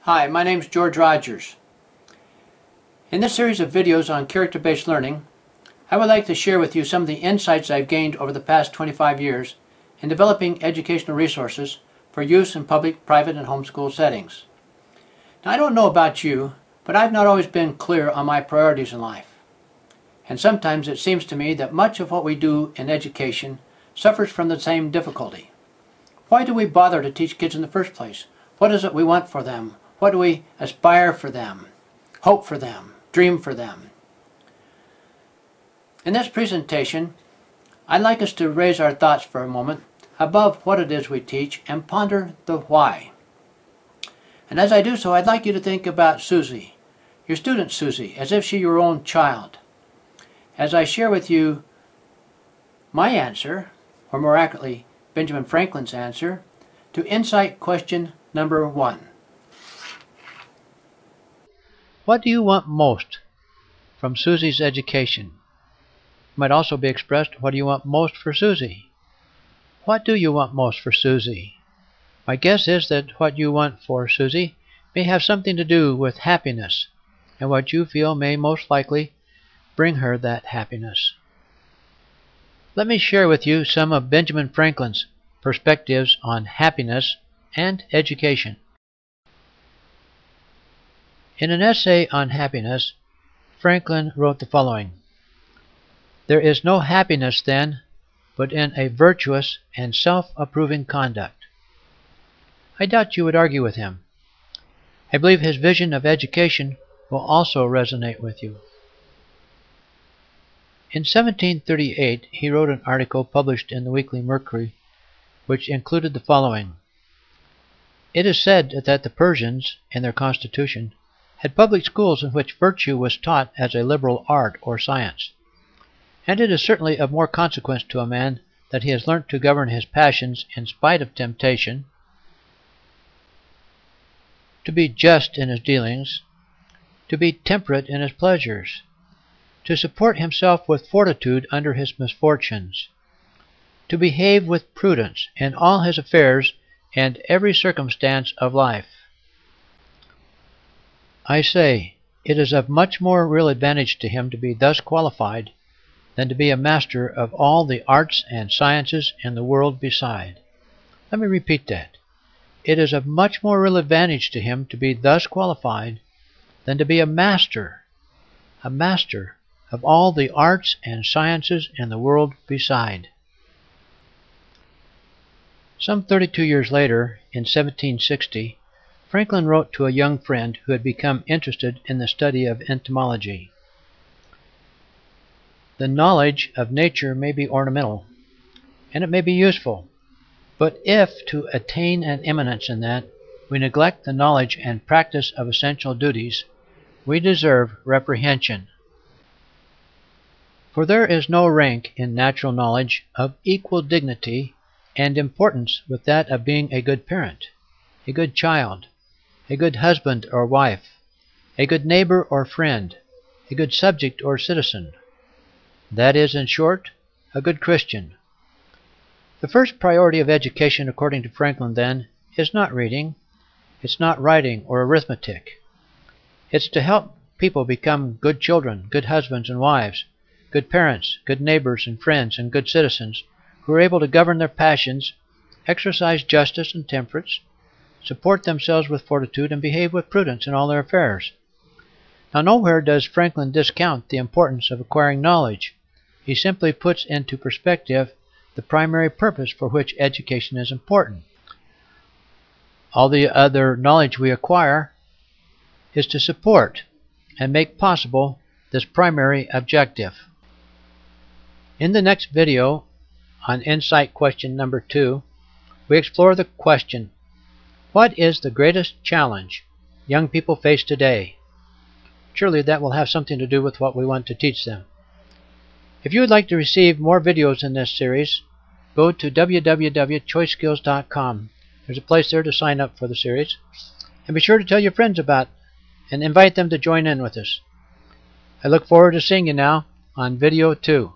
Hi, my name is George Rogers. In this series of videos on character-based learning, I would like to share with you some of the insights I've gained over the past 25 years in developing educational resources for use in public, private, and homeschool settings. Now, I don't know about you, but I've not always been clear on my priorities in life. And sometimes it seems to me that much of what we do in education suffers from the same difficulty. Why do we bother to teach kids in the first place? What is it we want for them? What do we aspire for them, hope for them, dream for them? In this presentation, I'd like us to raise our thoughts for a moment above what it is we teach and ponder the why. And as I do so, I'd like you to think about Susie, your student Susie, as if she were your own child. As I share with you my answer, or more accurately, Benjamin Franklin's answer, to insight question number 1. What do you want most from Susie's education? It might also be expressed, what do you want most for Susie? What do you want most for Susie? My guess is that what you want for Susie may have something to do with happiness, and what you feel may most likely bring her that happiness. Let me share with you some of Benjamin Franklin's perspectives on happiness and education. In an essay on happiness, Franklin wrote the following: "There is no happiness, then, but in a virtuous and self-approving conduct." I doubt you would argue with him. I believe his vision of education will also resonate with you. In 1738, he wrote an article published in the Weekly Mercury, which included the following: "It is said that the Persians, in their constitution, had public schools in which virtue was taught as a liberal art or science. And it is certainly of more consequence to a man that he has learnt to govern his passions in spite of temptation, to be just in his dealings, to be temperate in his pleasures, to support himself with fortitude under his misfortunes, to behave with prudence in all his affairs and every circumstance of life. I say, it is of much more real advantage to him to be thus qualified than to be a master of all the arts and sciences in the world beside." Let me repeat that. It is of much more real advantage to him to be thus qualified than to be a master of all the arts and sciences in the world beside. Some 32 years later, in 1760, Franklin wrote to a young friend who had become interested in the study of entomology: "The knowledge of nature may be ornamental, and it may be useful, but if, to attain an eminence in that, we neglect the knowledge and practice of essential duties, we deserve reprehension. For there is no rank in natural knowledge of equal dignity and importance with that of being a good parent, a good child, a good husband or wife, a good neighbor or friend, a good subject or citizen. That is, in short, a good Christian." The first priority of education, according to Franklin, then, is not reading, it's not writing or arithmetic. It's to help people become good children, good husbands and wives, good parents, good neighbors and friends, and good citizens who are able to govern their passions, exercise justice and temperance, support themselves with fortitude, and behave with prudence in all their affairs. Now, nowhere does Franklin discount the importance of acquiring knowledge. He simply puts into perspective the primary purpose for which education is important. All the other knowledge we acquire is to support and make possible this primary objective. In the next video, on insight question number 2, we explore the question: what is the greatest challenge young people face today? Surely that will have something to do with what we want to teach them. If you would like to receive more videos in this series, go to www.choiceskills.com. There's a place there to sign up for the series. And be sure to tell your friends about it and invite them to join in with us. I look forward to seeing you now on video 2.